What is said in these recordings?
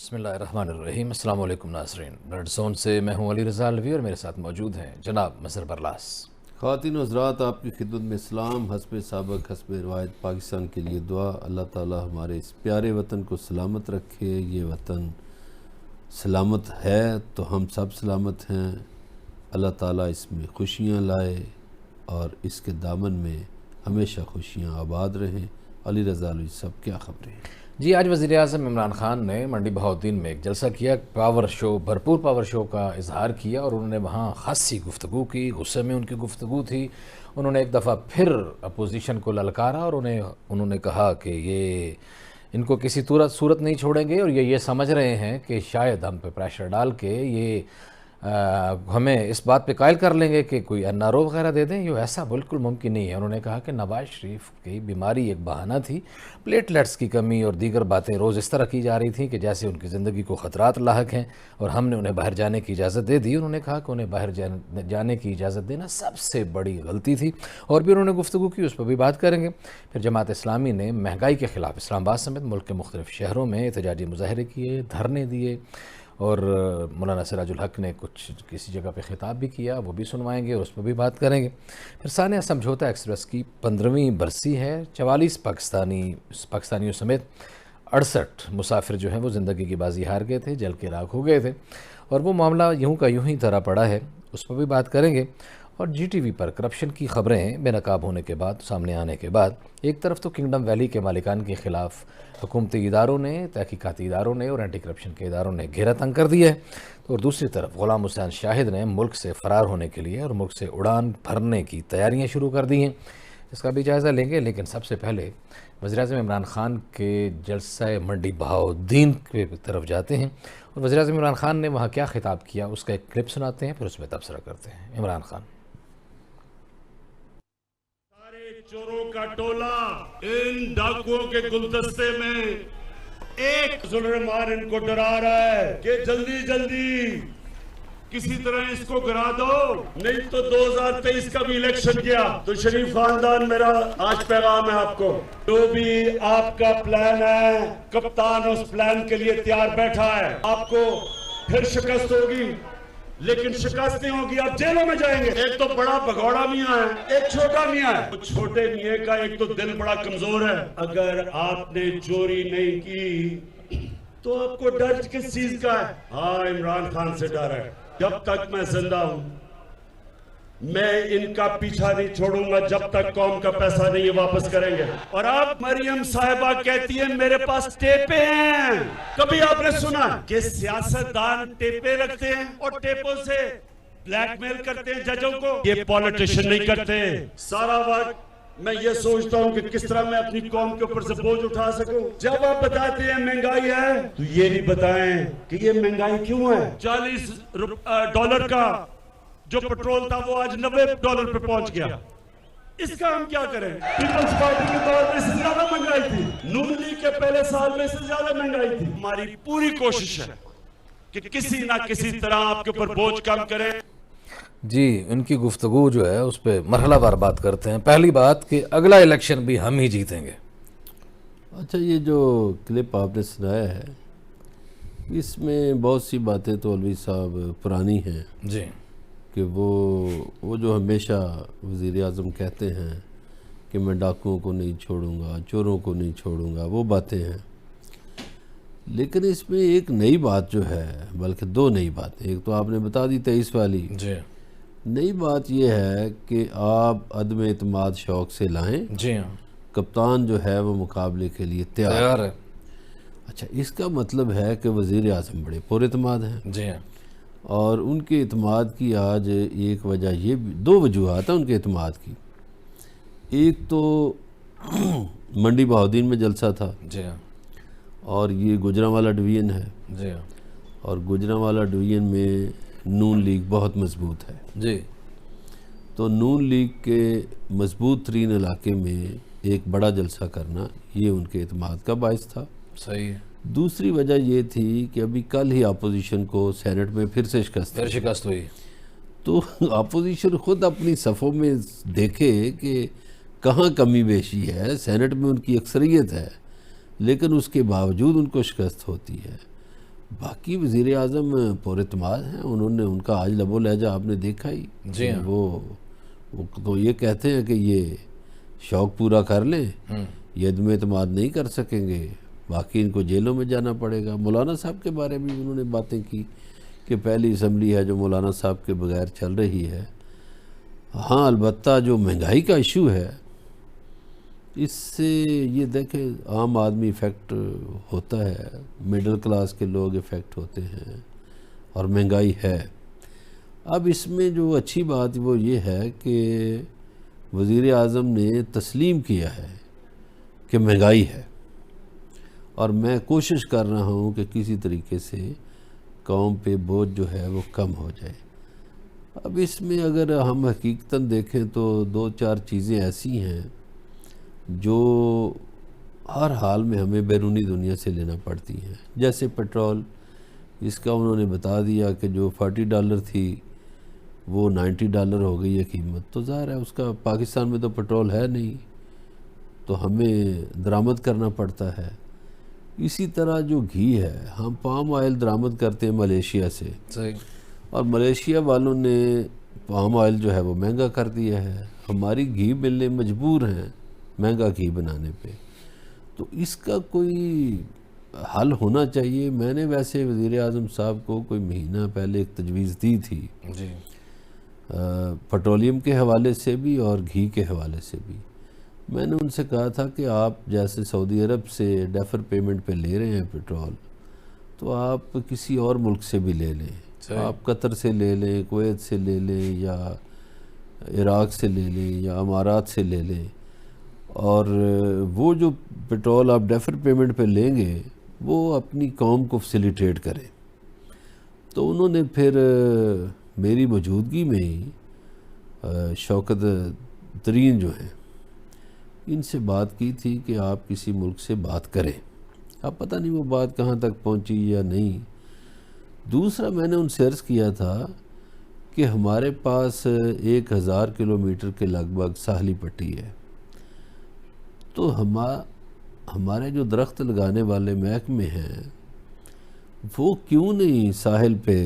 बिस्मिल्लाहिर्रहमानिर्रहीम। अस्सलाम वालेकुम नाज़रीन। रेड जोन से मैं हूं अली रज़ा अलवी और मेरे साथ मौजूद हैं जनाब मज़हर बरलास। ख़वातीन व हज़रात, आपकी खिदमत में इस्लाम हस्ब साबक हस्ब रिवायत पाकिस्तान के लिए दुआ। अल्लाह ताला हमारे इस प्यारे वतन को सलामत रखे। ये वतन सलामत है तो हम सब सलामत हैं। अल्लाह ताला इसमें खुशियाँ लाए और इसके दामन में हमेशा खुशियाँ आबाद रहें। अली रज़ा अलवी साहब, क्या खबरें हैं? जी, आज वज़ीर-ए-आज़म इमरान ख़ान ने मंडी बहाउद्दीन में एक जलसा किया, पावर शो, भरपूर पावर शो का इजहार किया और उन्होंने वहाँ ख़ासी गुफ्तगू की, गुस्से में उनकी गुफ्तगू थी। उन्होंने एक दफ़ा फिर अपोजिशन को ललकारा और उन्होंने कहा कि ये इनको किसी सूरत नहीं छोड़ेंगे और ये समझ रहे हैं कि शायद हम पे प्रेशर डाल के ये हमें इस बात पे कायल कर लेंगे कि कोई एनआरओ वगैरह दे दें। ये ऐसा बिल्कुल मुमकिन नहीं है। उन्होंने कहा कि नवाज़ शरीफ की बीमारी एक बहाना थी, प्लेटलेट्स की कमी और दीगर बातें रोज़ इस तरह की जा रही थी कि जैसे उनकी ज़िंदगी को ख़तरात लाहक हैं और हमने उन्हें बाहर जाने की इजाज़त दे दी। उन्होंने कहा कि उन्हें बाहर जाने की इजाज़त देना सबसे बड़ी गलती थी। और भी उन्होंने गुफ्तगू की, उस पर भी बात करेंगे। फिर जमात इस्लामी ने महंगाई के ख़िलाफ़ इस्लामाबाद समेत मुल्क के मुख्तलिफ़ शहरों में एहतजाजी मुजाहरे किए, धरने दिए और मौलाना सिराजुल हक ने किसी जगह पे ख़िताब भी किया, वो भी सुनवाएंगे और उस पर भी बात करेंगे। फिर सानिया समझौता एक्सप्रेस की 15वीं बरसी है। 44 पाकिस्तानियों समेत 68 मुसाफिर जो हैं वो ज़िंदगी की बाजी हार गए थे, जल के राख हो गए थे और वो मामला यूं का यूं ही धरा पड़ा है, उस पर भी बात करेंगे। और GTV पर करप्शन की ख़बरें बेनकाब होने के बाद, सामने आने के बाद, एक तरफ तो किंगडम वैली के मालिकान के ख़िलाफ़ हुकूमती इदारों ने, तहकीकाती इदारों ने और एंटी करप्शन के इदारों ने घेरा तंग कर दिया है, तो और दूसरी तरफ ग़ुलाम हुसैन शाहिद ने मुल्क से फ़रार होने के लिए और मुल्क से उड़ान भरने की तैयारियाँ शुरू कर दी हैं। इसका भी जायज़ा लेंगे, लेकिन सबसे पहले वज़ीर-ए-आज़म इमरान ख़ान के जलसा मंडी बहाउद्दीन की तरफ जाते हैं और वज़ीर-ए-आज़म इमरान ख़ान ने वहाँ क्या ख़िताब किया उसका एक क्लिप सुनाते हैं, फिर उसमें तबसरा करते हैं। इमरान ख़ान: चोरों का टोला इन डाकुओं के गुलदस्ते में एक जुल्ममार इनको डरा रहा है कि जल्दी जल्दी किसी तरह इसको गिरा दो, नहीं तो 2023 का भी इलेक्शन किया तो शरीफ खानदान। मेरा आज पैगाम है आपको, जो भी आपका प्लान है, कप्तान उस प्लान के लिए तैयार बैठा है। आपको फिर शिकस्त होगी, लेकिन शिकस्त नहीं होगी, आप जेलों में जाएंगे। एक तो बड़ा भगौड़ा मियाँ है, एक छोटा मियाँ है। तो छोटे मियाँ का एक तो दिल बड़ा कमजोर है। अगर आपने चोरी नहीं की तो आपको डर किस चीज का है? हाँ, इमरान खान से डर है। जब तक मैं जिंदा हूं मैं इनका पीछा नहीं छोड़ूंगा जब तक कौम का पैसा नहीं वापस करेंगे। और अब मरियम साहिबा कहती है मेरे पास टेपे हैं। कभी आपने सुना कि सियासतदान टेपे रखते हैं और टेपों से ब्लैकमेल करते हैं जजों को? ये पॉलिटिशियन नहीं करते। सारा वक्त मैं ये सोचता हूँ कि किस तरह मैं अपनी कौम के ऊपर से बोझ उठा सकूं। जब आप बताते हैं महंगाई है तो ये नहीं बताएं कि ये महंगाई क्यों है। $40 का जो पेट्रोल था वो आज $90 पे पहुंच गया। इसका हम क्या करें? पीपल्स पार्टी के दौर में इससे ज्यादा महंगाई थी, नून लीग के पहले साल में इससे ज्यादा महंगाई थी। हमारी पूरी कोशिश है कि किसी ना किसी तरह आपके ऊपर बोझ कम करें। जी, उनकी गुफ्तगू जो है उस पर मरहलावार बात करते हैं। पहली बात कि अगला इलेक्शन भी हम ही जीतेंगे। अच्छा, ये जो क्लिप आपने सुनाया है इसमें बहुत सी बातें तो अलवी साहब पुरानी हैं जी, कि वो जो हमेशा वज़ीर-ए-आज़म कहते हैं कि मैं डाकुओं को नहीं छोड़ूंगा, चोरों को नहीं छोड़ूंगा, वो बातें हैं। लेकिन इसमें एक नई बात जो है, बल्कि दो नई बातें, एक तो आपने बता दी 23 वाली। जी, नई बात यह है कि आप अदम एतमाद शौक़ से लाएं। जी हाँ, कप्तान जो है वो मुकाबले के लिए तैयार है। अच्छा, इसका मतलब है कि वज़ीर-ए-आज़म बड़े पुरएतमाद हैं जी हाँ, और उनके एतमाद की आज एक वजह ये भी, दो वजूहात हैं उनके एतमाद की। एक तो मंडी बहाउद्दीन में जलसा था जी हाँ, और ये गुजरांवाला डिवीज़न है जी हाँ, और गुजरांवाला डिवीज़न में नून लीग बहुत मजबूत है। जी, तो नून लीग के मजबूत तरीन इलाके में एक बड़ा जलसा करना ये उनके एतमाद का बायस था। सही है। दूसरी वजह ये थी कि अभी कल ही अपोजिशन को सेनेट में फिर से शिकस्त हुई। तो अपोजिशन खुद अपनी सफ़ों में देखे कि कहाँ कमी बेशी है। सेनेट में उनकी अक्सरियत है लेकिन उसके बावजूद उनको शिकस्त होती है। बाकी वज़ीर आज़म पुरइत्माद हैं, उन्होंने उनका आज लबो लहजा आपने देखा ही। जी हाँ। वो तो ये कहते हैं कि ये शौक़ पूरा कर लें, ये अदम एतमाद नहीं कर सकेंगे, बाकी इनको जेलों में जाना पड़ेगा। मौलाना साहब के बारे में उन्होंने बातें की कि पहली असम्बली है जो मौलाना साहब के बगैर चल रही है। हाँ, अलबत्ता जो महंगाई का इशू है, इससे ये देखें आम आदमी इफ़ेक्ट होता है, मिडिल क्लास के लोग इफ़ेक्ट होते हैं और महंगाई है। अब इसमें जो अच्छी बात वो ये है कि वज़ीर आज़म ने तस्लीम किया है कि महंगाई है, और मैं कोशिश कर रहा हूँ कि किसी तरीके से कौम पे बोझ जो है वो कम हो जाए। अब इसमें अगर हम हकीकतन देखें तो दो चार चीज़ें ऐसी हैं जो हर हाल में हमें बैरूनी दुनिया से लेना पड़ती हैं। जैसे पेट्रोल, इसका उन्होंने बता दिया कि जो $40 थी वो $90 हो गई है कीमत। तो ज़ाहिर है उसका पाकिस्तान में तो पेट्रोल है नहीं, तो हमें दरामद करना पड़ता है। इसी तरह जो घी है, हम पाम ऑयल दरामद करते हैं मलेशिया से, सही। और मलेशिया वालों ने पाम ऑयल जो है वो महंगा कर दिया है। हमारी घी मिलने मजबूर हैं महंगा घी बनाने पे। तो इसका कोई हल होना चाहिए। मैंने वैसे वज़ीर आज़म साहब को कोई महीना पहले एक तजवीज़ दी थी जी। पेट्रोलियम के हवाले से भी और घी के हवाले से भी। मैंने उनसे कहा था कि आप जैसे सऊदी अरब से डेफर पेमेंट पे ले रहे हैं पेट्रोल, तो आप किसी और मुल्क से भी ले लें। आप कतर से ले लें, कुवैत से ले लें, या इराक़ से ले लें, या अमारात से ले लें, और वो जो पेट्रोल आप डेफर पेमेंट पे लेंगे वो अपनी कौम को फैसिलिटेट करें। तो उन्होंने फिर मेरी मौजूदगी में ही शौकत तरीन जो हैं इनसे बात की थी कि आप किसी मुल्क से बात करें। अब पता नहीं वो बात कहाँ तक पहुँची या नहीं। दूसरा, मैंने उनसे अर्ज़ किया था कि हमारे पास 1000 किलोमीटर के लगभग साहली पट्टी है, तो हमारे जो दरख्त लगाने वाले महकमे हैं वो क्यों नहीं साहिल पे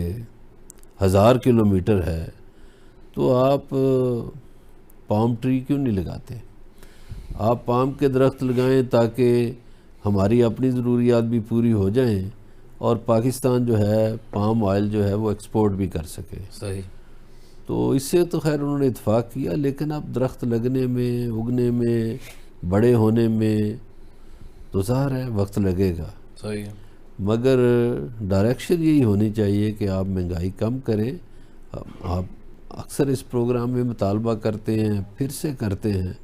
1000 किलोमीटर है तो आप पाम ट्री क्यों नहीं लगाते? आप पाम के दरख्त लगाएं ताकि हमारी अपनी ज़रूरियात भी पूरी हो जाएं और पाकिस्तान जो है पाम ऑयल जो है वो एक्सपोर्ट भी कर सके। सही। तो इससे तो खैर उन्होंने इत्फाक किया, लेकिन अब दरख्त लगने में, उगने में, बड़े होने में तो ज़ाहिर है वक्त लगेगा। सही है। मगर डायरेक्शन यही होनी चाहिए कि आप महंगाई कम करें। आप अक्सर इस प्रोग्राम में मुतालबा करते हैं, फिर से करते हैं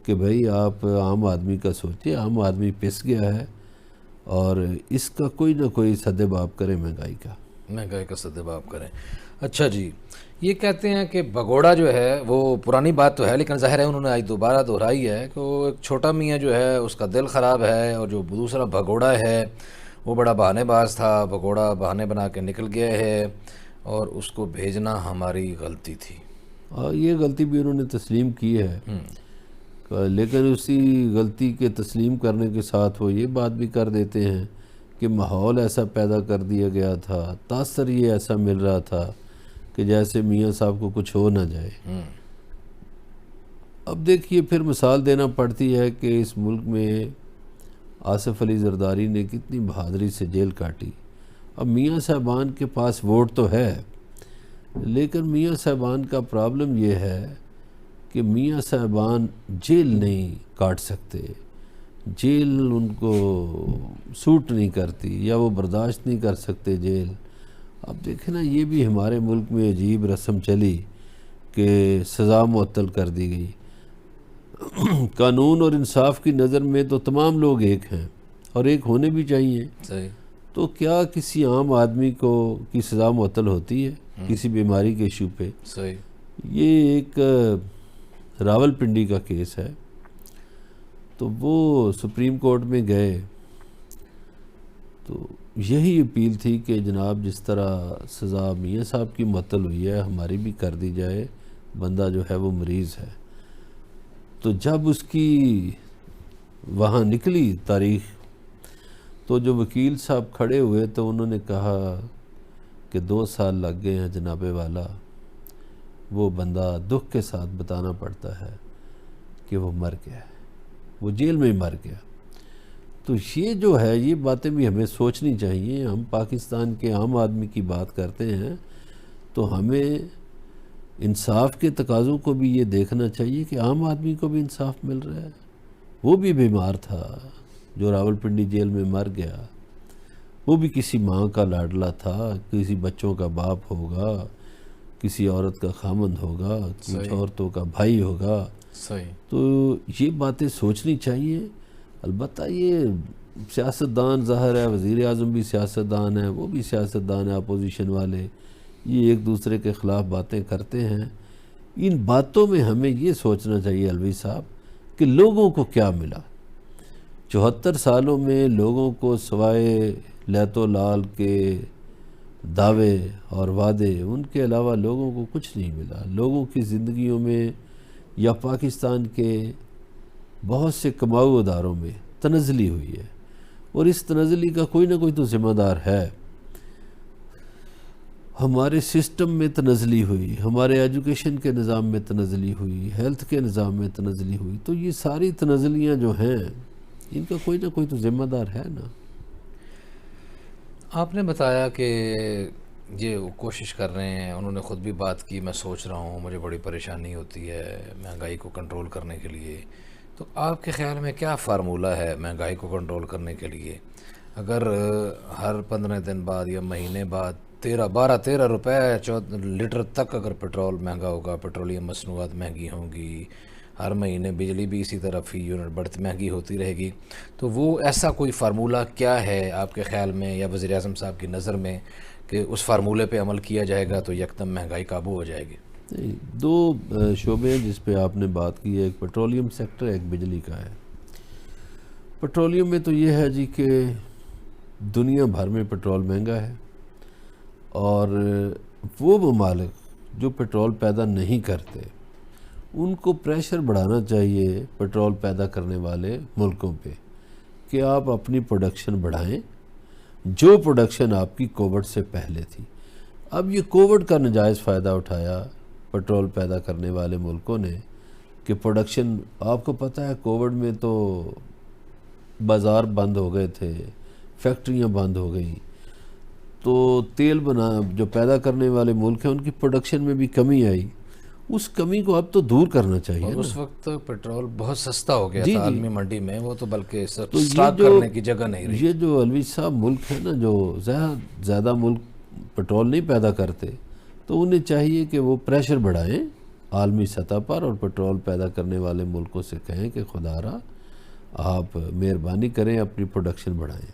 कि भाई आप आम आदमी का सोचिए। आम आदमी पिस गया है और इसका कोई ना कोई सद्देबाब करें महंगाई का सद्देबाब करें। अच्छा जी, ये कहते हैं कि भगोड़ा जो है वो पुरानी बात तो है, लेकिन ज़ाहिर है उन्होंने आज दोबारा दोहराई है कि वो एक छोटा मियाँ जो है उसका दिल ख़राब है, और जो दूसरा भगोड़ा है वो बड़ा बहानेबाज था, भगोड़ा बहाने बना के निकल गया है और उसको भेजना हमारी गलती थी। ये गलती भी उन्होंने तस्लीम की है, लेकिन उसी गलती के तस्लीम करने के साथ वो ये बात भी कर देते हैं कि माहौल ऐसा पैदा कर दिया गया था, तासर ये ऐसा मिल रहा था कि जैसे मियाँ साहब को कुछ हो ना जाए। अब देखिए, फिर मिसाल देना पड़ती है कि इस मुल्क में आसिफ अली जरदारी ने कितनी बहादुरी से जेल काटी। अब मियाँ साहबान के पास वोट तो है, लेकिन मियाँ साहबान का प्रॉब्लम ये है कि मियाँ साहबान जेल नहीं काट सकते, जेल उनको सूट नहीं करती या वो बर्दाश्त नहीं कर सकते जेल। अब देखें ना, ये भी हमारे मुल्क में अजीब रस्म चली कि सज़ा मुअत्तल कर दी गई। कानून और इंसाफ की नज़र में तो तमाम लोग एक हैं और एक होने भी चाहिए। सही। तो क्या किसी आम आदमी को की सज़ा मुअत्तल होती है किसी बीमारी के इशू पे? सही। ये एक रावलपिंडी का केस है, तो वो सुप्रीम कोर्ट में गए तो यही अपील थी कि जनाब जिस तरह सज़ा मियाँ साहब की मुअत्तल हुई है हमारी भी कर दी जाए, बंदा जो है वो मरीज़ है। तो जब उसकी वहाँ निकली तारीख तो जो वकील साहब खड़े हुए तो उन्होंने कहा कि 2 साल लग गए हैं जनाबे वाला। वो बंदा दुख के साथ बताना पड़ता है कि वो मर गया है, वो जेल में ही मर गया। तो ये जो है, ये बातें भी हमें सोचनी चाहिए। हम पाकिस्तान के आम आदमी की बात करते हैं तो हमें इंसाफ के तकाज़ों को भी ये देखना चाहिए कि आम आदमी को भी इंसाफ मिल रहा है। वो भी बीमार था जो रावलपिंडी जेल में मर गया, वो भी किसी माँ का लाडला था, किसी बच्चों का बाप होगा, किसी औरत का खामंद होगा, कुछ औरतों का भाई होगा। सही। तो ये बातें सोचनी चाहिए। अलबत्ता ये सियासतदान ज़ाहिर है, वज़ीर आज़म भी सियासतदान है, वो भी सियासतदान है, अपोजिशन वाले, ये एक दूसरे के ख़िलाफ़ बातें करते हैं। इन बातों में हमें ये सोचना चाहिए अलवी साहब कि लोगों को क्या मिला। 74 सालों में लोगों को सवाए लैतो लाल के दावे और वादे, उनके अलावा लोगों को कुछ नहीं मिला। लोगों की ज़िंदगियों में या पाकिस्तान के बहुत से कमाऊ अदारों में तनज़ली हुई है, और इस तनज़ली का कोई ना कोई तो ज़िम्मेदार है। हमारे सिस्टम में तनज़ली हुई, हमारे एजुकेशन के निज़ाम में तनज़ली हुई, हेल्थ के निज़ाम में तनज़ली हुई। तो ये सारी तनज़लियाँ जो हैं, इनका कोई ना कोई तो ज़िम्मेदार है ना। आपने बताया कि ये वो कोशिश कर रहे हैं, उन्होंने ख़ुद भी बात की, मैं सोच रहा हूँ मुझे बड़ी परेशानी होती है महंगाई को कंट्रोल करने के लिए। तो आपके ख़्याल में क्या फ़ार्मूला है महंगाई को कंट्रोल करने के लिए? अगर हर 15 दिन बाद या महीने बाद 12-13 रुपए लीटर तक अगर पेट्रोल महंगा होगा, पेट्रोलियम मसनूआत महंगी होंगी, हर महीने बिजली भी इसी तरह फ़ी यूनिट बढ़ती महंगी होती रहेगी, तो वो ऐसा कोई फार्मूला क्या है आपके ख़्याल में या वज़ीर आज़म साहब की नज़र में कि उस फार्मूले पे अमल किया जाएगा तो यकदम महंगाई काबू हो जाएगी? नहीं, 2 शोबे हैं जिस पे आपने बात की है, एक पेट्रोलियम सेक्टर, एक बिजली का है। पेट्रोलियम में तो ये है जी कि दुनिया भर में पेट्रोल महंगा है, और वो ममालिक जो पेट्रोल पैदा नहीं करते उनको प्रेशर बढ़ाना चाहिए पेट्रोल पैदा करने वाले मुल्कों पे कि आप अपनी प्रोडक्शन बढ़ाएं, जो प्रोडक्शन आपकी कोविड से पहले थी। अब ये कोविड का नाजायज़ फ़ायदा उठाया पेट्रोल पैदा करने वाले मुल्कों ने कि प्रोडक्शन, आपको पता है कोविड में तो बाज़ार बंद हो गए थे, फैक्ट्रियां बंद हो गई, तो तेल जो पैदा करने वाले मुल्क हैं उनकी प्रोडक्शन में भी कमी आई। उस कमी को अब तो दूर करना चाहिए। और उस वक्त पेट्रोल बहुत सस्ता हो गया था आलमी मंडी में, वो तो बल्कि तो स्टॉक करने की जगह नहीं रही। ये जो अलवी साहब मुल्क है ना, जो ज़्यादा मुल्क पेट्रोल नहीं पैदा करते, तो उन्हें चाहिए कि वो प्रेशर बढ़ाएं आलमी सतह पर और पेट्रोल पैदा करने वाले मुल्कों से कहें कि खुदारा आप मेहरबानी करें, अपनी प्रोडक्शन बढ़ाएं।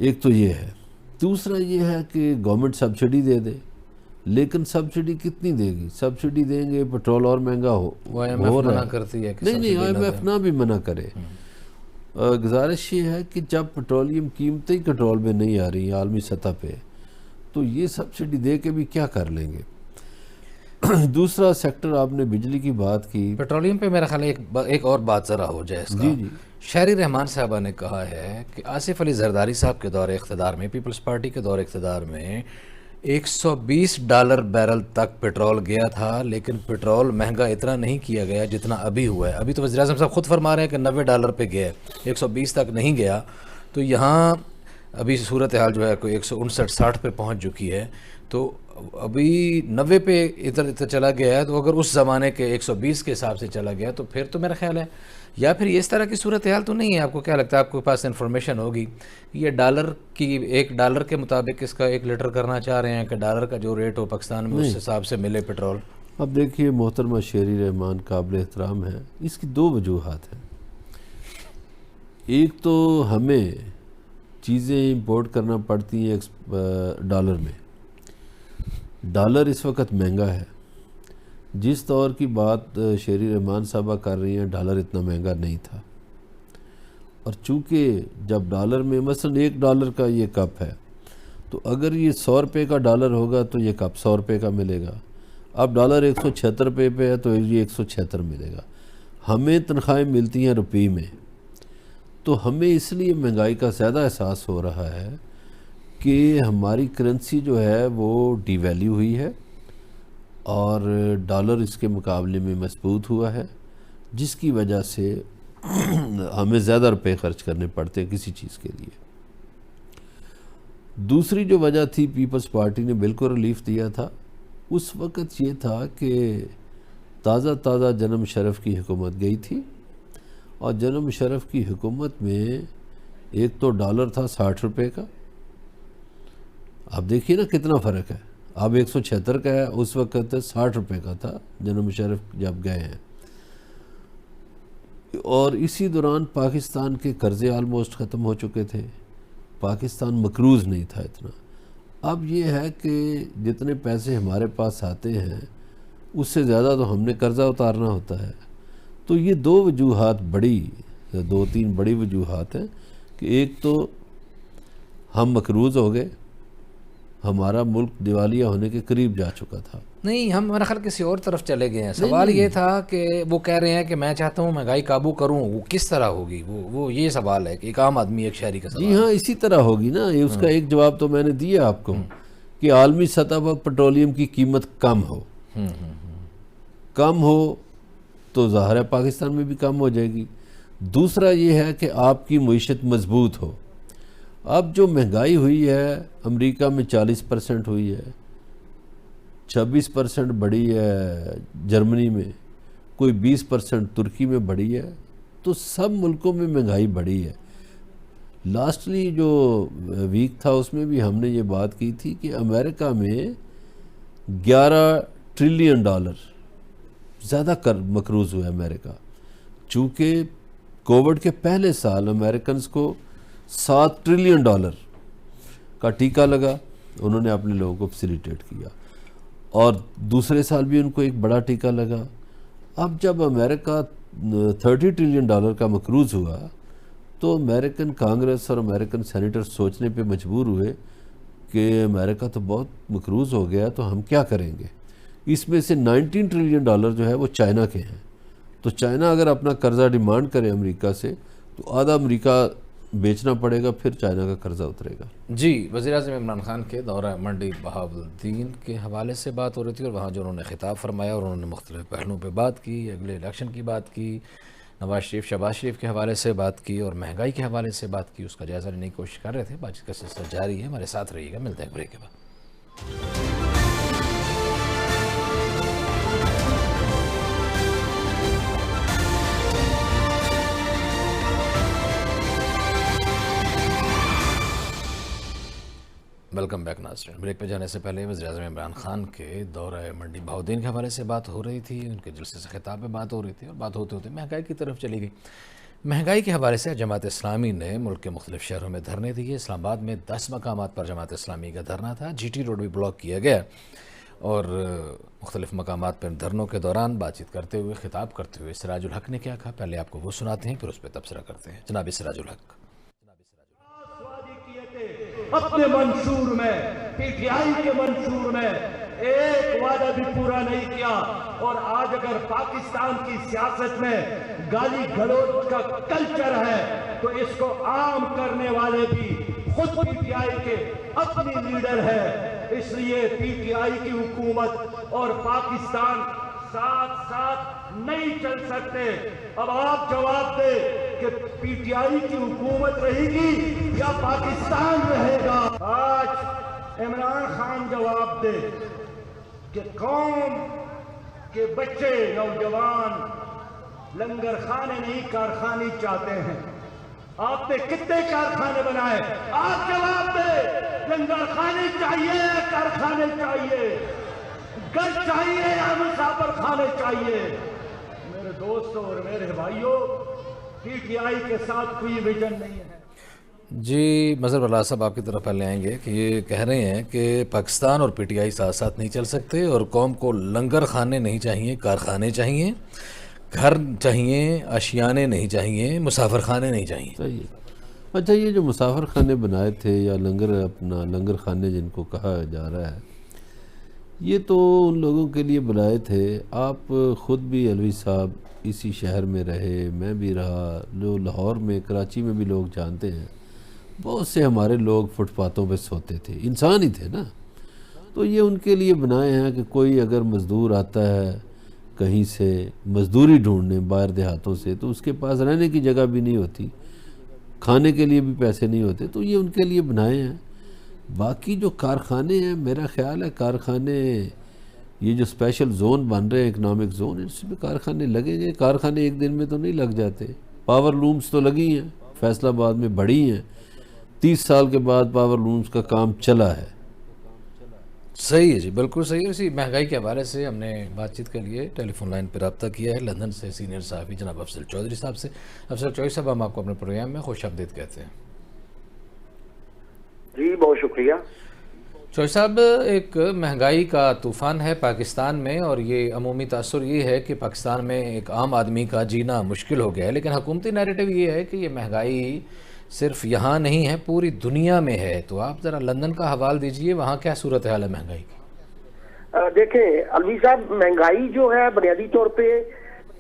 एक तो ये है। दूसरा ये है कि गवर्नमेंट सब्सिडी दे दे, लेकिन सब्सिडी कितनी देगी? सब्सिडी देंगे पेट्रोल और महंगा हो मना करती है कि नहीं, IMF ना भी मना करे। गुजारिश ये है कि जब पेट्रोलियम कीमतें ही कंट्रोल में नहीं आ रही आलमी सतह पे, तो ये सब्सिडी दे के भी क्या कर लेंगे। दूसरा सेक्टर, आपने बिजली की बात की, पेट्रोलियम पे मेरा ख्याल एक और बात ज़रा हो जाए इसका। जी। शहरी रहमान साहबा ने कहा है कि आसिफ अली जरदारी साहब के दौर इख्तिदार में, पीपल्स पार्टी के दौर इख्तिदार में $120 बैरल तक पेट्रोल गया था, लेकिन पेट्रोल महंगा इतना नहीं किया गया जितना अभी हुआ है। अभी तो वज़ीर आज़म साहब खुद फरमा रहे हैं कि $90 पे गया है, 120 तक नहीं गया। तो यहाँ अभी सूरत हाल जो है कोई 159-60 पे पहुँच चुकी है। तो अभी 90 पे इधर चला गया है। तो अगर उस ज़माने के 120 के हिसाब से चला गया तो फिर तो मेरा ख्याल है, या फिर इस तरह की सूरत हाल तो नहीं है। आपको क्या लगता है, आपके पास इन्फॉर्मेशन होगी, ये $1 के मुताबिक इसका 1 लीटर करना चाह रहे हैं कि डॉलर का जो रेट हो पाकिस्तान में उस हिसाब से मिले पेट्रोल? अब देखिए मोहतरमा शेरी रहमान काबिल एहतराम है, इसकी 2 वजूहात हैं। एक तो हमें चीज़ें इंपोर्ट करना पड़ती हैं डॉलर में। डॉलर इस वक्त महंगा है। जिस दौर की बात शेरी रहमान साहबा कर रही हैं, डॉलर इतना महंगा नहीं था। और चूँकि जब डॉलर में मसलन $1 का ये कप है, तो अगर ये 100 रुपये का डॉलर होगा तो ये कप 100 रुपये का मिलेगा। अब डॉलर 176 रुपये पे है तो ये 176 मिलेगा। हमें तनख्वाहें मिलती हैं रुपये में, तो हमें इसलिए महंगाई का ज़्यादा एहसास हो रहा है कि हमारी करेंसी जो है वो डिवैल्यू हुई है और डॉलर इसके मुकाबले में मजबूत हुआ है, जिसकी वजह से हमें ज़्यादा रुपए खर्च करने पड़ते हैं किसी चीज़ के लिए। दूसरी जो वजह थी, पीपल्स पार्टी ने बिल्कुल रिलीफ दिया था उस वक़्त, ये था कि ताज़ा जन्म मुशर्रफ की हुकूमत गई थी और जन्म मुशर्रफ की हुकूमत में एक तो डॉलर था 60 रुपये का, आप देखिए ना कितना फ़र्क है, अब 176 का है, उस वक़्त 60 रुपये का था जन्म मुशर्रफ जब गए हैं। और इसी दौरान पाकिस्तान के कर्ज़े आलमोस्ट ख़त्म हो चुके थे, पाकिस्तान मकरूज़ नहीं था इतना। अब ये है कि जितने पैसे हमारे पास आते हैं उससे ज़्यादा तो हमने कर्ज़ा उतारना होता है। तो ये दो वजूहात बड़ी, 2-3 बड़ी वजूहात हैं कि एक तो हम मकरूज़ हो गए, हमारा मुल्क दिवालिया होने के करीब जा चुका था। नहीं, हम मेरा ख्याल किसी और तरफ चले गए हैं। सवाल ये था कि वो कह रहे हैं कि मैं चाहता हूँ महंगाई काबू करूँ, वो किस तरह होगी, वो ये सवाल है कि एक आम आदमी, एक शहरी का सवाल। जी हाँ, इसी तरह होगी ना। ये उसका एक जवाब तो मैंने दिया आपको कि आलमी सतह पर पेट्रोलियम की कीमत कम हो, कम हो तो ज़ाहिर है पाकिस्तान में भी कम हो जाएगी। दूसरा ये है कि आपकी मईशत मजबूत हो। अब जो महंगाई हुई है अमेरिका में 40% हुई है, 26% बढ़ी है जर्मनी में, कोई 20% तुर्की में बढ़ी है, तो सब मुल्कों में महंगाई बढ़ी है। लास्टली जो वीक था उसमें भी हमने ये बात की थी कि अमेरिका में 11 ट्रिलियन डॉलर ज़्यादा कर मकरूज़ हुआ अमेरिका, चूँकि कोविड के पहले साल अमेरिकन को 7 ट्रिलियन डॉलर का टीका लगा, उन्होंने अपने लोगों को फैसिलिटेट किया, और दूसरे साल भी उनको एक बड़ा टीका लगा। अब जब अमेरिका 30 ट्रिलियन डॉलर का मकरूज़ हुआ तो अमेरिकन कांग्रेस और अमेरिकन सेनेटर सोचने पे मजबूर हुए कि अमेरिका तो बहुत मकरूज़ हो गया, तो हम क्या करेंगे। इसमें से 19 ट्रिलियन डॉलर जो है वो चाइना के हैं, तो चाइना अगर अपना कर्ज़ा डिमांड करे अमेरिका से तो आधा अमेरिका बेचना पड़ेगा, फिर चाइना का कर्जा उतरेगा। जी, वज़ीर-ए-आज़म इमरान खान के दौरा मंडी बहाउद्दीन के हवाले से बात हो रही थी और वहाँ जो उन्होंने खिताब फरमाया और उन्होंने मुख्तलिफ पहलुओं पे बात की, अगले इलेक्शन की बात की, नवाज शरीफ शहबाज शरीफ के हवाले से बात की और महंगाई के हवाले से बात की, उसका जायज़ा लेने की कोशिश कर रहे थे। बातचीत का सिलसिला जारी है, हमारे साथ रहिएगा, मिलते हैं ब्रेक के बाद। वेलकम बैक नाज़रीन। ब्रेक पे जाने से पहले वज़ीर-ए-आज़म इमरान खान के दौरा मंडी बहाउद्दीन के हवाले से बात हो रही थी, उनके जलसे से खिताब में बात हो रही थी और बात होते होते महंगाई की तरफ चली गई। महंगाई के हवाले से जमात इस्लामी ने मुल्क के मुख्तलिफ शहरों में धरने दिए। इस्लामाबाद में 10 मकामात पर जमात इस्लामी का धरना था, GT रोड भी ब्लॉक किया गया और मुख्तलिफ मकामात पर धरनों के दौरान बातचीत करते हुए, खिताब करते हुए सिराजुल हक ने क्या कहा, पहले आपको वो सुनाते हैं, फिर उस पर तबसरा करते हैं। जनाब सिराजुल हक। अपने मंशूर में, PTI के मंशूर में एक वादा भी पूरा नहीं किया, और आज अगर पाकिस्तान की सियासत में गाली गलौज का कल्चर है तो इसको आम करने वाले भी खुद PTI के अपनी लीडर है। इसलिए PTI की हुकूमत और पाकिस्तान साथ साथ नहीं चल सकते। अब आप जवाब दे कि PTI की हुकूमत रहेगी या पाकिस्तान रहेगा। आज इमरान खान जवाब दे कि कौम के बच्चे, नौजवान लंगर खाने नहीं कारखाने चाहते हैं। आपने कितने कारखाने बनाए? आप जवाब दे, लंगर खाने चाहिए, कारखाने चाहिए, घर चाहिए या मुसाफिर खाने चाहिए? मेरे दोस्तों और मेरे भाइयों, PTI के साथ कोई विजन नहीं है। जी, मज़हर वल्लाह साहब आपकी तरफ पहले आएंगे कि ये कह रहे हैं कि पाकिस्तान और PTI साथ साथ नहीं चल सकते और कौम को लंगर खाने नहीं चाहिए, कारखाने चाहिए, घर चाहिए, आशियाने नहीं चाहिए, मुसाफिर खाने नहीं चाहिए। सही है। अच्छा, ये जो मुसाफिर खाने बनाए थे या लंगर, अपना लंगर खाने जिनको कहा जा रहा है, ये तो उन लोगों के लिए बुलाए थे। आप ख़ुद भी अलवी साहब इसी शहर में रहे, मैं भी रहा, जो लाहौर में कराची में भी लोग जानते हैं, बहुत से हमारे लोग फुटपाथों पे सोते थे, इंसान ही थे ना। तो ये उनके लिए बनाए हैं कि कोई अगर मज़दूर आता है कहीं से मज़दूरी ढूंढने बाहर देहातों से, तो उसके पास रहने की जगह भी नहीं होती, खाने के लिए भी पैसे नहीं होते, तो ये उनके लिए बनाए हैं। बाकी जो कारखाने हैं, मेरा ख्याल है कारखाने, ये जो स्पेशल जोन बन रहे हैं, इकनॉमिक जोन, इसमें कारखाने लगेंगे। कारखाने एक दिन में तो नहीं लग जाते। पावर लूम्स तो लगी हैं, फैसलाबाद में बड़ी हैं, 30 साल के बाद पावर लूम्स का काम चला है। सही है जी, बिल्कुल सही है। इसी महंगाई के हवाले से हमने बातचीत के लिए टेलीफोन लाइन पर रब्ता किया है लंदन से सीनियर सहाफ़ी जनाब अफजल चौधरी साहब से। अफजल चौधरी साहब, हम आपको अपने प्रोग्राम में खुशामदीद कहते हैं। जी बहुत शुक्रिया। चौधरी साहब, एक महंगाई का तूफ़ान है पाकिस्तान में, और ये अमूमी तासुर ये है कि पाकिस्तान में एक आम आदमी का जीना मुश्किल हो गया है। लेकिन हुकूमती नैरेटिव ये है कि ये महंगाई सिर्फ यहाँ नहीं है, पूरी दुनिया में है। तो आप ज़रा लंदन का हवाला दीजिए, वहाँ क्या सूरत हाल है महंगाई की? देखें अलवी साहब, महंगाई जो है बुनियादी तौर पे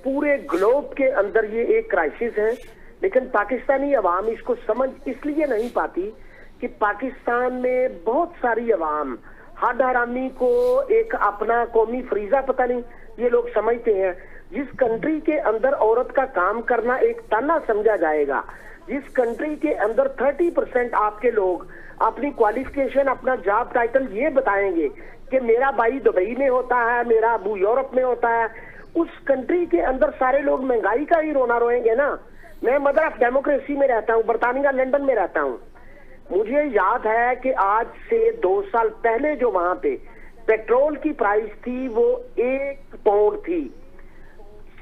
पूरे ग्लोब के अंदर ये एक क्राइसिस है, लेकिन पाकिस्तानी अवाम इसको समझ इसलिए नहीं पाती कि पाकिस्तान में बहुत सारी अवाम हद हरामी को एक अपना कौमी फरीजा पता नहीं ये लोग समझते हैं। जिस कंट्री के अंदर औरत का काम करना एक ताना समझा जाएगा, जिस कंट्री के अंदर 30% आपके लोग अपनी क्वालिफिकेशन, अपना जॉब टाइटल ये बताएंगे कि मेरा भाई दुबई में होता है, मेरा अबू यूरोप में होता है, उस कंट्री के अंदर सारे लोग महंगाई का ही रोना रोएंगे ना। मैं मदर ऑफ डेमोक्रेसी में रहता हूँ, बरतानिया लंदन में रहता हूँ। मुझे याद है कि आज से 2 साल पहले जो वहां पे पेट्रोल की प्राइस थी वो 1 पाउंड थी।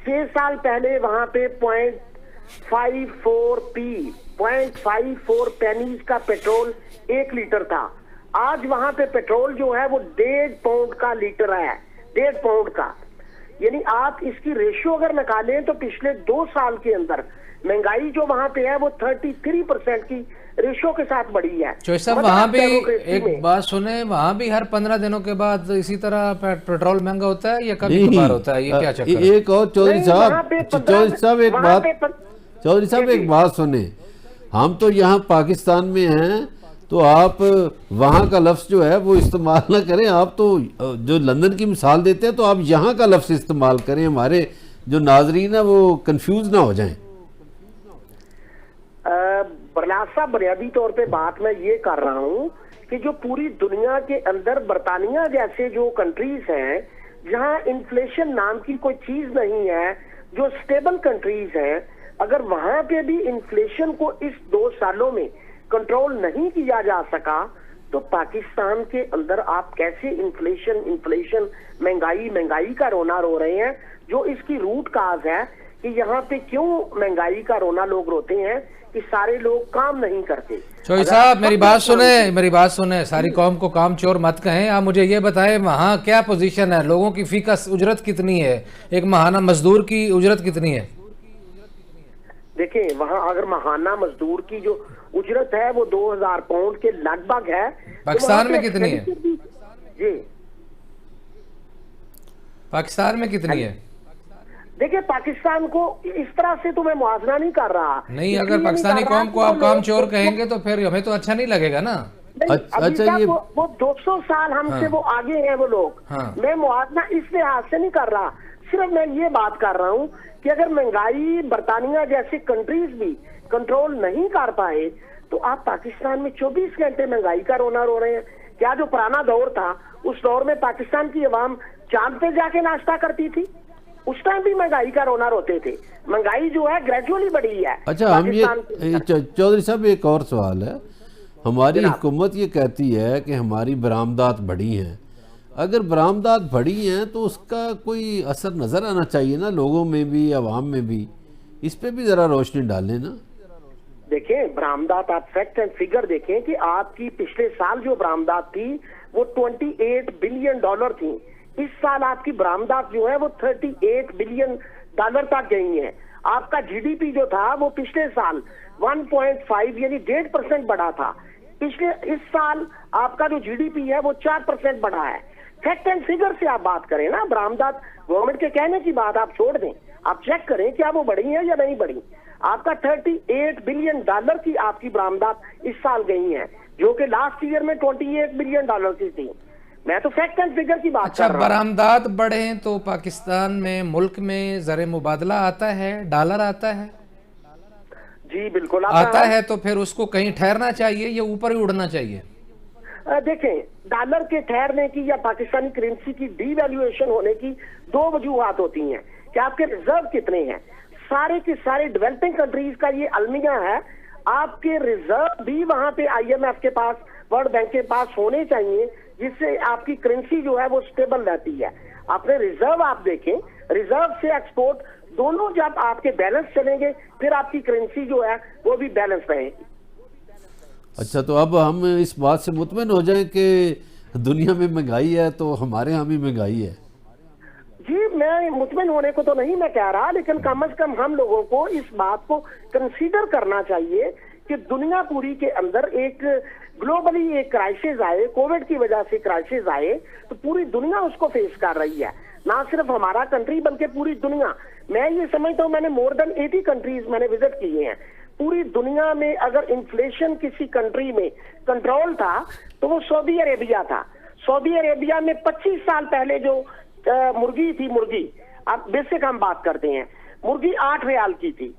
6 साल पहले वहां पे 0.54 पेनीज का पेट्रोल 1 लीटर था। आज वहां पे पेट्रोल जो है वो 1.5 पाउंड का लीटर है, 1.5 पाउंड का। यानी आप इसकी रेशियो अगर निकालें तो पिछले 2 साल के अंदर महंगाई जो वहां पे है वो 33% की रेशियो के साथ बढ़ी है। चौधरी साहब, वहाँ भी एक बात सुने, वहाँ भी हर 15 दिनों के बाद इसी तरह पेट्रोल महंगा होता है या कभी कभार होता है? ये क्या चक्कर है? एक और चौधरी साहब एक बात सुने, हम तो यहाँ पाकिस्तान में हैं, तो आप वहाँ का लफ्ज़ जो है वो इस्तेमाल ना करें। आप तो जो लंदन की मिसाल देते हैं तो आप यहाँ का लफ्ज़ इस्तेमाल करें, हमारे जो नाजरीन है वो कंफ्यूज ना हो जाएं। बरनासा बुनियादी तौर पे बात मैं ये कर रहा हूँ कि जो पूरी दुनिया के अंदर बरतानिया जैसे जो कंट्रीज हैं, जहाँ इन्फ्लेशन नाम की कोई चीज नहीं है, जो स्टेबल कंट्रीज हैं, अगर वहां पे भी इन्फ्लेशन को इस 2 सालों में कंट्रोल नहीं किया जा सका, तो पाकिस्तान के अंदर आप कैसे इन्फ्लेशन महंगाई का रोना रो रहे हैं? जो इसकी रूट काज है कि यहाँ पे क्यों महंगाई का रोना लोग रोते हैं कि सारे लोग काम नहीं करते। चौधरी साहब, मेरी बात सुने, सारी कौम को काम चोर मत कहें। आप मुझे ये बताएं, वहाँ क्या पोजीशन है, लोगों की फीकस उजरत कितनी है, एक माहाना मजदूर की उजरत कितनी है? देखें, वहाँ अगर माहाना मजदूर की जो उजरत है वो 2000 पाउंड के लगभग है। पाकिस्तान में कितनी है? जी, पाकिस्तान में कितनी है? देखिए, पाकिस्तान को इस तरह से तो मैं मुआवजा नहीं कर रहा। नहीं, अगर पाकिस्तानी कौम को आप काम चोर कहेंगे तो फिर हमें तो अच्छा नहीं लगेगा ना। अच्छा, ये वो 200 साल हमसे वो आगे हैं वो लोग। मैं मुआवजा इस लिहाज से नहीं कर रहा, सिर्फ मैं ये बात कर रहा हूँ कि अगर महंगाई बरतानिया जैसी कंट्रीज भी कंट्रोल नहीं कर पाए तो आप पाकिस्तान में 24 घंटे महंगाई का रोना रो रहे हैं। क्या जो पुराना दौर था, उस दौर में पाकिस्तान की अवाम चांद पे जाके नाश्ता करती थी? उस टाइम भी महंगाई का रोना रोते थे। महंगाई जो है ग्रेजुअली बढ़ी है। अच्छा, हम ये चौधरी साहब एक और सवाल है, हमारी हुकूमत ये कहती है कि हमारी बरामदात बढ़ी हैं। अगर बरामदात बढ़ी हैं तो उसका कोई असर नजर आना चाहिए ना, लोगों में भी, आवाम में भी। इस पे भी जरा रोशनी डालें ना। देखें, बरामदात आप फैक्ट एंड फिगर देखें कि आपकी पिछले साल जो बरामदात थी वो $28 बिलियन थी। इस साल आपकी बरामदात जो है वो $38 बिलियन तक गई है। आपका जीडीपी जो था वो पिछले साल 1.5 यानी 1.5% बढ़ा था। इस साल आपका जो जीडीपी है वो 4% बढ़ा है। फैक्ट एंड फिगर से आप बात करें ना, बरामदात गवर्नमेंट के कहने की बात आप छोड़ दें, आप चेक करें क्या वो बढ़ी है या नहीं बढ़ी। आपका 38 बिलियन डॉलर की आपकी बरामदात इस साल गई है, जो कि लास्ट ईयर में 28 बिलियन डॉलर की थी। मैं तो फैक्ट एंड फिगर की बात अच्छा, कर रहा हूं। बरामदात बढ़े तो पाकिस्तान में मुल्क में ज़र मुबादला आता है, डॉलर आता है। जी बिल्कुल आता है तो फिर उसको कहीं ठहरना चाहिए या ऊपर ही उड़ना चाहिए। देखें, डॉलर के ठहरने की या पाकिस्तानी करेंसी की डीवैल्यूएशन होने की दो वजूहात होती हैं कि आपके रिजर्व कितने हैं। सारे के सारे डेवलपिंग कंट्रीज का ये अलमिया है, आपके रिजर्व भी वहां पे IMF के पास, वर्ल्ड बैंक के पास होने चाहिए, जिससे आपकी करेंसी जो है वो स्टेबल रहती है। अपने रिजर्व आप देखें, रिजर्व से एक्सपोर्ट दोनों जब आपके बैलेंस चलेंगे, फिर आपकी करेंसी जो है वो भी बैलेंस रहेगी। अच्छा, तो अब हम इस बात से मुतमईन हो जाएं कि दुनिया में महंगाई है तो हमारे यहाँ भी महंगाई है। जी, मैं मुतमईन होने को तो नहीं मैं कह रहा, लेकिन कम से कम हम लोगों को इस बात को कंसीडर करना चाहिए कि दुनिया पूरी के अंदर एक ग्लोबली एक क्राइसिस आए, कोविड की वजह से क्राइसिस आए, तो पूरी दुनिया उसको फेस कर रही है, ना सिर्फ हमारा कंट्री बल्कि पूरी दुनिया। मैं ये समझता हूँ, मैंने मोर देन 80 कंट्रीज मैंने विजिट किए हैं। पूरी दुनिया में अगर इन्फ्लेशन किसी कंट्री में कंट्रोल था तो वो सऊदी अरेबिया था। सऊदी अरेबिया में 25 साल पहले जो मुर्गी थी, मुर्गी, अब बेसिक हम बात करते हैं, मुर्गी 8 रियाल की थी।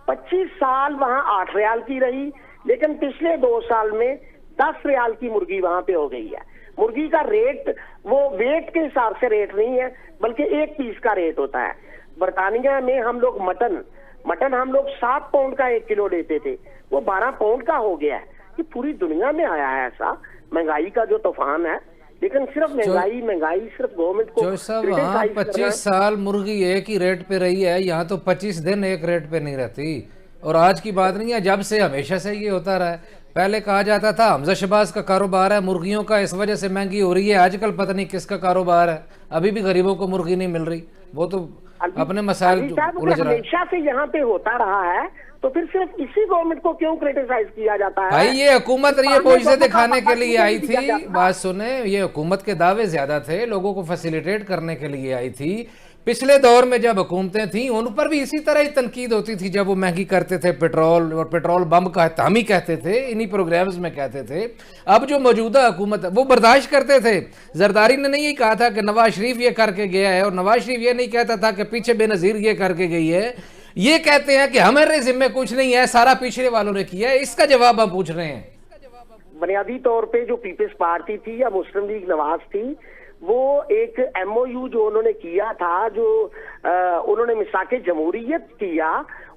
25 साल वहां 8 रियाल की रही, लेकिन पिछले 2 साल में 10 रियाल की मुर्गी वहां पे हो गई है। मुर्गी का रेट वो वेट के हिसाब से रेट नहीं है, बल्कि एक पीस का रेट होता है। बरतानिया में हम लोग मटन हम लोग 7 पाउंड का 1 किलो लेते थे, वो 12 पाउंड का हो गया है। ये पूरी दुनिया में आया है ऐसा महंगाई का जो तूफान है, लेकिन सिर्फ महंगाई सिर्फ गवर्नमेंट को जो सब वहाँ 25 साल मुर्गी एक ही रेट पे रही है, यहाँ तो 25 दिन एक रेट पे नहीं रहती। और आज की बात नहीं है, जब से हमेशा से ये होता रहा है। पहले कहा जाता था हमजा शहबाज का कारोबार है मुर्गियों का, इस वजह से महंगी हो रही है। आजकल पता नहीं किसका कारोबार है, अभी भी गरीबों को मुर्गी नहीं मिल रही। वो तो अपने मसाइल उलझ रहा है। हमेशा से यहाँ पे होता रहा है, तो फिर सिर्फ इसी गवर्नमेंट को क्यों क्रिटिसाइज किया जाता है? भाई ये हुकूमत ये पोजीशन दिखाने के लिए आई थी, बात सुने, ये हुकूमत के दावे ज्यादा थे, लोगों को फैसिलिटेट करने के लिए आई थी। पिछले दौर में जब हुकूमतें थी उन पर भी इसी तरह ही तनकीद होती थी, जब वो महंगी करते थे पेट्रोल, और पेट्रोल बम का हम ही कहते थे, इन्हीं प्रोग्राम्स में कहते थे। अब जो मौजूदा हुकूमत है वो बर्दाश्त करते थे। जरदारी ने नहीं कहा था कि नवाज शरीफ ये करके गया है, और नवाज शरीफ ये नहीं कहता था कि पीछे बेनजीर ये करके गई है। ये कहते हैं कि हमारे जिम्मे कुछ नहीं है, सारा पिछले वालों ने किया है। इसका जवाब हम पूछ रहे हैं। बुनियादी तौर पे जो पीपल्स पार्टी थी या मुस्लिम लीग नवाज थी, वो एक MOU जो उन्होंने किया था, जो उन्होंने मिसाके जमहूरियत किया,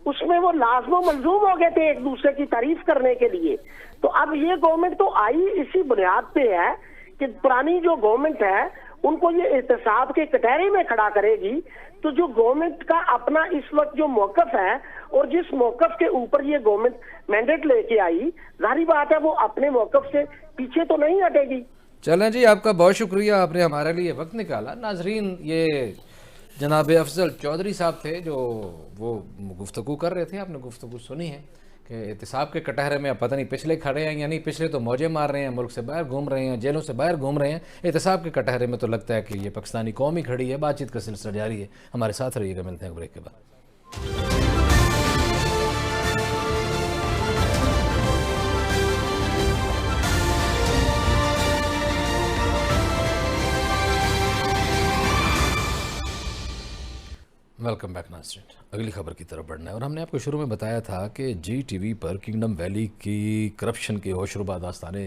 उसमें वो लाजमो मंजूम हो गए थे एक दूसरे की तारीफ करने के लिए। तो अब ये गवर्नमेंट तो आई इसी बुनियाद पे है कि पुरानी जो गवर्नमेंट है उनको ये एहतसाब के कटहरे में खड़ा करेगी। तो जो गवर्नमेंट का अपना इस वक्त जो मौकफ है, और जिस मौकफ के ऊपर ये गवर्नमेंट मैंडेट लेके आई, जाहिर बात है वो अपने मौकफ से पीछे तो नहीं हटेगी। चलें जी, आपका बहुत शुक्रिया, आपने हमारे लिए वक्त निकाला। नाजरीन, ये जनाब अफजल चौधरी साहब थे जो वो गुफ्तगू कर रहे थे, आपने गुफ्तगू सुनी है कि एहतिसाब के कटहरे में अब पता नहीं पिछले खड़े हैं, यानी पिछले तो मौजे मार रहे हैं, मुल्क से बाहर घूम रहे हैं, जेलों से बाहर घूम रहे हैं। एहतिसाब के कटहरे में तो लगता है कि ये पाकिस्तानी कौम ही खड़ी है। बातचीत का सिलसिला जारी है, हमारे साथ रहिएगा, मिलते हैं ब्रेक के बाद। वेलकम बैक नाज़रीन, अगली खबर की तरफ बढ़ना है। और हमने आपको शुरू में बताया था कि GTV पर किंगडम वैली की करप्शन के होशरुबा दास्ताने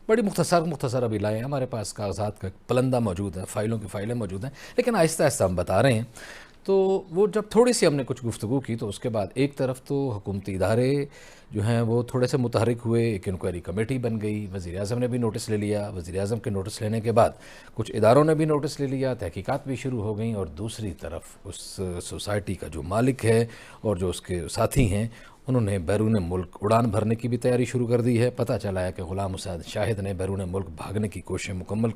बड़ी मुख्तसर अभी लाए हैं। हमारे पास कागजात का पलंदा मौजूद है, फाइलों की फाइलें मौजूद हैं, लेकिन आहिस्ता आहिस्ता हम बता रहे हैं। तो वो जब थोड़ी सी हमने कुछ गुफ्तगू की, तो उसके बाद एक तरफ तो हुकूमती इदारे जो हैं वो थोड़े से मुतहरिक हुए, एक इंक्वायरी कमेटी बन गई, वज़ीर-ए-आज़म ने भी नोटिस ले लिया, वज़ीर-ए-आज़म के नोटिस लेने के बाद कुछ इदारों ने भी नोटिस ले लिया, तहकीकात भी शुरू हो गई। और दूसरी तरफ उस सोसाइटी का जो मालिक है और जो उसके साथी हैं, उन्होंने बैरून मुल्क उड़ान भरने की भी तैयारी शुरू कर दी है। पता चला है कि ग़ुलाम हुसैन शाहिद ने बैरून मुल्क भागने की कोशिशें मुकम्मल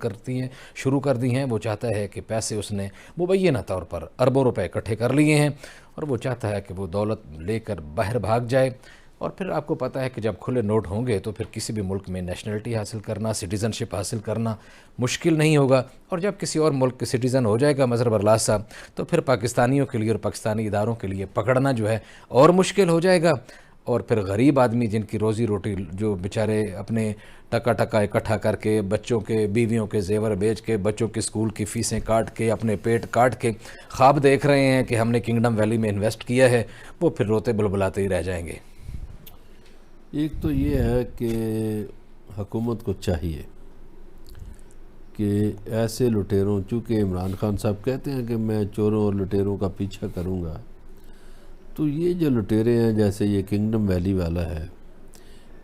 शुरू कर दी हैं। वो चाहता है कि पैसे उसने मुबैना तौर पर अरबों रुपए इकट्ठे कर लिए हैं, और वो चाहता है कि वो दौलत लेकर बाहर भाग जाए। और फिर आपको पता है कि जब खुले नोट होंगे तो फिर किसी भी मुल्क में नेशनलिटी हासिल करना, सिटीज़नशिप हासिल करना मुश्किल नहीं होगा। और जब किसी और मुल्क के सिटीज़न हो जाएगा मज़हर बरलास साहब, तो फिर पाकिस्तानियों के लिए और पाकिस्तानी इदारों के लिए पकड़ना जो है और मुश्किल हो जाएगा। और फिर गरीब आदमी जिनकी रोज़ी रोटी, जो बेचारे अपने टका टका इकट्ठा करके बच्चों के, बीवियों के जेवर बेच के, बच्चों की स्कूल की फ़ीसें काट के, अपने पेट काट के ख्वाब देख रहे हैं कि हमने किंगडम वैली में इन्वेस्ट किया है, वो फिर रोते बुलबुलाते ही रह जाएंगे। एक तो ये है कि हुकूमत को चाहिए कि ऐसे लुटेरों, चूँकि इमरान खान साहब कहते हैं कि मैं चोरों और लुटेरों का पीछा करूँगा, तो ये जो लुटेरे हैं जैसे ये किंगडम वैली वाला है,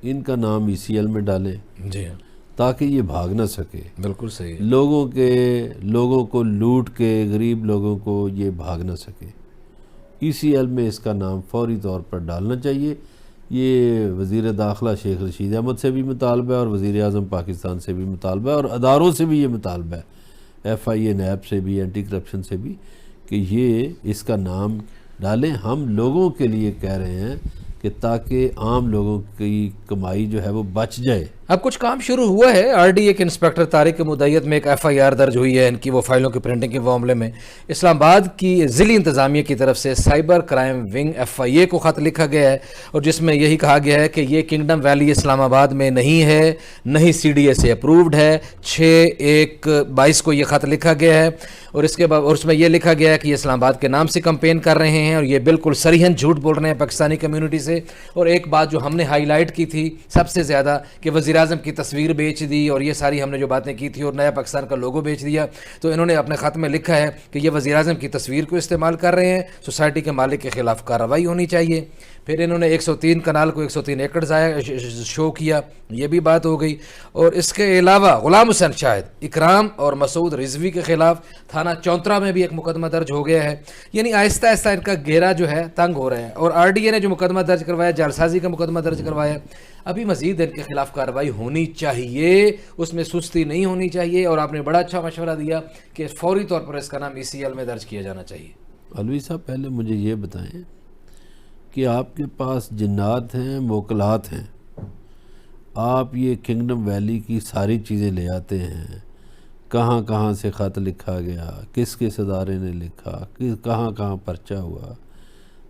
इनका नाम ECL में डालें जी हाँ, ताकि ये भाग ना सके। बिल्कुल सही है। लोगों को लूट के, गरीब लोगों को ये भाग ना सके। ECL में इसका नाम फौरी तौर पर डालना चाहिए। ये वज़ीर दाखिला शेख रशीद अहमद से भी मुतालबा है और वज़ीर आज़म पाकिस्तान से भी मुतालबा है और अदारों से भी ये मुतालबा है, FIA NAB से भी, एंटी करप्शन से भी, कि ये इसका नाम डालें। हम लोगों के लिए कह रहे हैं कि ताकि आम लोगों की कमाई जो है वो बच जाए। अब कुछ काम शुरू हुआ है। RDA के इंस्पेक्टर तारिक मुदैयत में एक FIR दर्ज हुई है इनकी वो फाइलों की प्रिंटिंग के मामले में। इस्लामाबाद की ज़िली इंतज़ामिया की तरफ से साइबर क्राइम विंग FIA को ख़त लिखा गया है और जिसमें यही कहा गया है कि ये किंगडम वैली इस्लामाबाद में नहीं है, नहीं CDA से अप्रूव्ड है। 6/1/22 को ये ख़त लिखा गया है और इसके बाद और उसमें यह लिखा गया है कि ये इस्लामाबाद के नाम से कंपेन कर रहे हैं और ये बिल्कुल सरीहन झूठ बोल रहे हैं पाकिस्तानी कम्यूनिटी से। और एक बात जो हमने हाईलाइट की थी सबसे ज़्यादा कि वज़ीर आज़म की तस्वीर बेच दी और ये सारी हमने जो बातें की थी और नया पाकिस्तान का लोगो बेच दिया, तो इन्होंने अपने ख़त में लिखा है कि ये वज़ीर आज़म की तस्वीर को इस्तेमाल कर रहे हैं, सोसाइटी के मालिक के ख़िलाफ़ कार्रवाई होनी चाहिए। फिर इन्होंने 103 कनाल को 103 एकड़ शो किया, ये भी बात हो गई। और इसके अलावा गुलाम हुसैन शाहिद, इकराम और मसूद रिजवी के ख़िलाफ़ थाना चौंतरा में भी एक मुकदमा दर्ज हो गया है। यानी आहिस्ता आहिस्ता इनका घेरा जो है तंग हो रहा है। और RDA ने जो मुकदमा दर्ज करवाया, जालसाजी का मुकदमा दर्ज करवाया, अभी मज़ीद इनके खिलाफ कार्रवाई होनी चाहिए, उसमें सुस्ती नहीं होनी चाहिए। और आपने बड़ा अच्छा मशवरा दिया कि फौरी तौर पर इसका नाम ECL में दर्ज किया जाना चाहिए। अलवी साहब, पहले मुझे ये बताएं कि आपके पास जिन्नात हैं, मोकलात हैं, आप ये किंगडम वैली की सारी चीज़ें ले आते हैं, कहाँ कहाँ से ख़त लिखा गया, किस किस अदारे ने लिखा, किस कहाँ कहाँ पर्चा हुआ,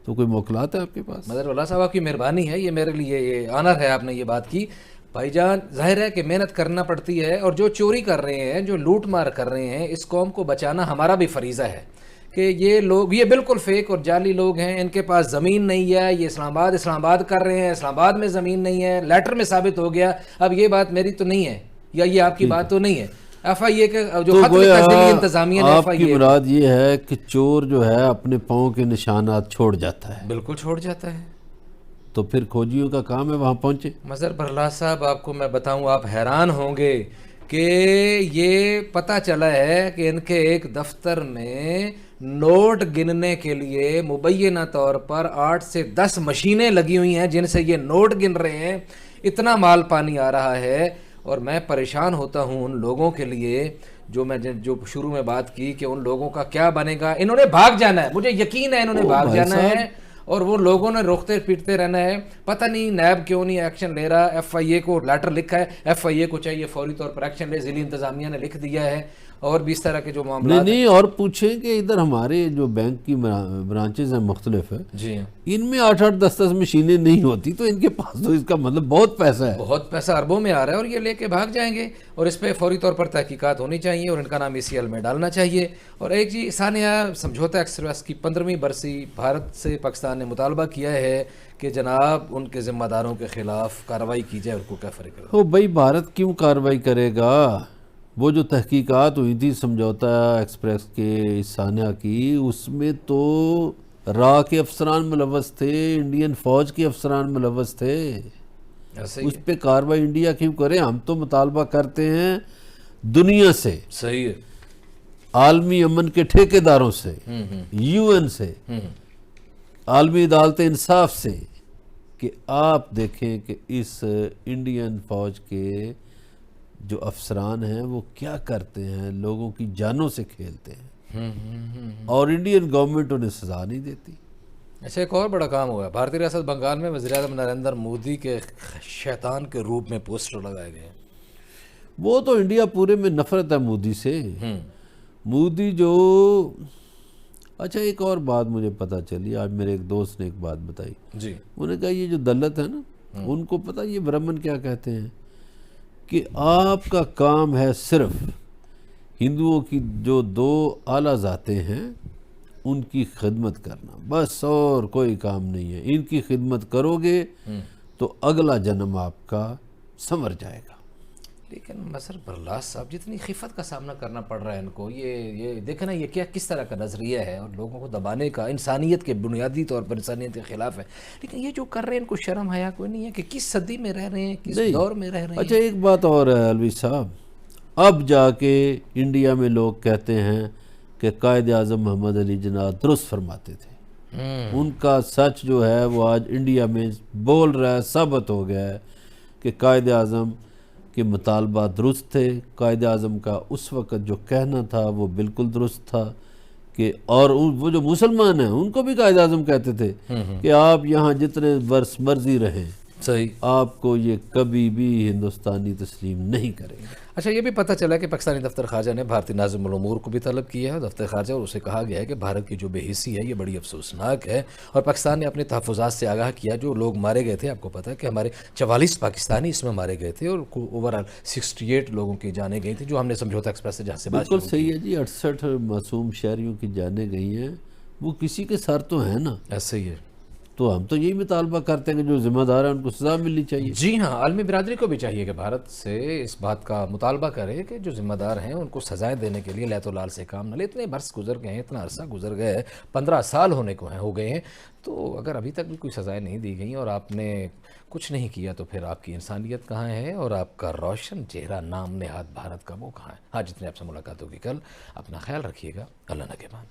तो कोई मोकलात है आपके पास? मदर वल्ला साहब, आपकी मेहरबानी है, ये मेरे लिए ये ऑनर है, आपने ये बात की। भाईजान, जाहिर है कि मेहनत करना पड़ती है और जो चोरी कर रहे हैं, जो लूट मार कर रहे हैं, इस कौम को बचाना हमारा भी फरीज़ा है कि ये लोग, ये बिल्कुल फेक और जाली लोग हैं, इनके पास ज़मीन नहीं है, ये इस्लामाबाद कर रहे हैं, इस्लामाबाद में ज़मीन नहीं है, लेटर में साबित हो गया। अब ये बात मेरी तो नहीं है या ये आपकी बात तो नहीं है, FIA के जो तो खत लिखा दिल्ली इंतज़ामिया ने आपकी FIA, मुराद ये है कि चोर जो है अपने पाँव के निशानात छोड़ जाता है, बिल्कुल छोड़ जाता है। तो फिर खोजियों का काम है वहाँ पहुँचे। मज़हर बरलास साहब, आपको मैं बताऊं, आप हैरान होंगे कि ये पता चला है कि इनके एक दफ्तर में नोट गिनने के लिए मुबैना तौर पर 8 से 10 मशीनें लगी हुई हैं जिनसे ये नोट गिन रहे हैं। इतना माल पानी आ रहा है और मैं परेशान होता हूं उन लोगों के लिए जो शुरू में बात की कि उन लोगों का क्या बनेगा। इन्होंने भाग जाना है, मुझे यकीन है इन्होंने भाग जाना है और वो लोगों ने रोकते पीटते रहना है। पता नहीं नैब क्यों नहीं एक्शन ले रहा। FIA को लेटर लिखा है, FIA को चाहिए फौरी तौर पर एक्शन ले, ज़िली इंतज़ामिया ने लिख दिया है और भी इस तरह के जो मामला नहीं, और पूछें कि इधर हमारे जो बैंक की ब्रांचेज हैं मुख्तलिफ है जी, इनमें 8-8 10-10 मशीनें नहीं होती, तो इनके पास तो इसका मतलब बहुत पैसा है, बहुत पैसा अरबों में आ रहा है और ये लेके भाग जाएंगे। और इस पर फौरी तौर पर तहकीकात होनी चाहिए और इनका नाम ECL में डालना चाहिए। और एक जी, सानिया समझौता एक्सप्रेस की 15वीं बरसी भारत से पाकिस्तान ने मुतालबा किया है कि जनाब उनके ज़िम्मेदारों के ख़िलाफ़ कार्रवाई की जाए। उनको क्या फ़र्क है? ओ भाई, भारत क्यों कार्रवाई करेगा? वो जो तहकीकात हुई थी समझौता एक्सप्रेस के इस सानिया की, उसमें तो रा के अफसरान मुलव्वस थे, इंडियन फ़ौज के अफसरान मुलव्वस थे। उस पर कार्रवाई इंडिया क्यों करे? हम तो मुतालबा करते हैं दुनिया से, सही है, आलमी अमन के ठेकेदारों से, UN से, आलमी अदालत इंसाफ से, कि आप देखें कि इस इंडियन फ़ौज के जो अफसरान हैं वो क्या करते हैं, लोगों की जानों से खेलते हैं और इंडियन गवर्नमेंट उन्हें सज़ा नहीं देती। ऐसे एक और बड़ा काम हुआ है, भारतीय रियासत बंगाल में वज़ीर-ए-आज़म नरेंद्र मोदी के शैतान के रूप में पोस्टर लगाए गए हैं। वो तो इंडिया पूरे में नफरत है मोदी से। मोदी जो, अच्छा एक और बात मुझे पता चली, आज मेरे एक दोस्त ने एक बात बताई जी। उन्होंने कहा ये जो दलित है ना, उनको पता ये ब्राह्मण क्या कहते हैं कि आपका काम है सिर्फ हिंदुओं की जो 2 आला जातें हैं उनकी खिदमत करना, बस और कोई काम नहीं है। इनकी खिदमत करोगे तो अगला जन्म आपका संवर जाएगा। लेकिन मसर प्रहलाद साहब, जितनी खिफत का सामना करना पड़ रहा है इनको, ये देखें ना, ये क्या किस तरह का नज़रिया है और लोगों को दबाने का, इंसानियत के बुनियादी तौर पर इंसानियत के खिलाफ है। लेकिन ये जो कर रहे हैं इनको शर्म हया कोई नहीं है कि किस सदी में रह रहे हैं, किस दौर में रह रहे हैं। अच्छा एक बात और है अलवी साहब, अब जाके इंडिया में लोग कहते हैं कि कायद आज़म मोहम्मद अली जिन्ना दुरुस्त फरमाते थे। उनका सच जो है वो आज इंडिया में बोल रहा है, साबित हो गया है कि कायद आज़म के मुतालबा दुरुस्त थे। कायद आज़म का उस वक़्त जो कहना था वो बिल्कुल दुरुस्त था कि, और वो जो मुसलमान हैं उनको भी कायद आज़म कहते थे कि आप यहाँ जितने वर्ष मर्जी रहें, सही, आपको ये कभी भी हिंदुस्तानी तस्लीम नहीं करेंगे। अच्छा ये भी पता चला कि पाकिस्तानी दफ्तर ख़ारजा ने भारतीय नाज़िम उल उमूर को भी तलब किया है दफ्तर ख़ारजा, और उसे कहा गया है कि भारत की जो बेहिसी है ये बड़ी अफसोसनाक है। और पाकिस्तान ने अपने तहफ़्फ़ुज़ात से आगाह किया, जो लोग मारे गए थे, आपको पता है कि हमारे 44 पाकिस्तानी इसमें मारे गए थे और ओवरऑल 68 लोगों की जाने गई थी, जो हमने समझौता एक्सप्रेस से जहाँ से बात बिल्कुल सही है जी। 68 मासूम शहरियों की जाने गई हैं, वो किसी के सर तो है ना। ऐसे ही है। तो हम तो यही मुतालबा करते हैं कि जो जिम्मेदार है उनको सज़ा मिलनी चाहिए। जी हाँ, आलमी बिरादरी को भी चाहिए कि भारत से इस बात का मुतालबा करे कि जो जिम्मेदार हैं उनको सज़ाएं देने के लिए लैतो लाल से काम न ले। इतने बरस गुजर गए हैं, इतना अरसा गुजर गया है, 15 साल हो गए हैं, तो अगर अभी तक भी कोई सज़ाएं नहीं दी गई और आपने कुछ नहीं किया तो फिर आपकी इंसानियत कहाँ है और आपका रोशन चेहरा, नाम नेहाद भारत का, वो कहाँ है। हाँ, जितने आपसे मुलाकात होगी कल, अपना ख्याल रखिएगा। अल्लाह नगहबान।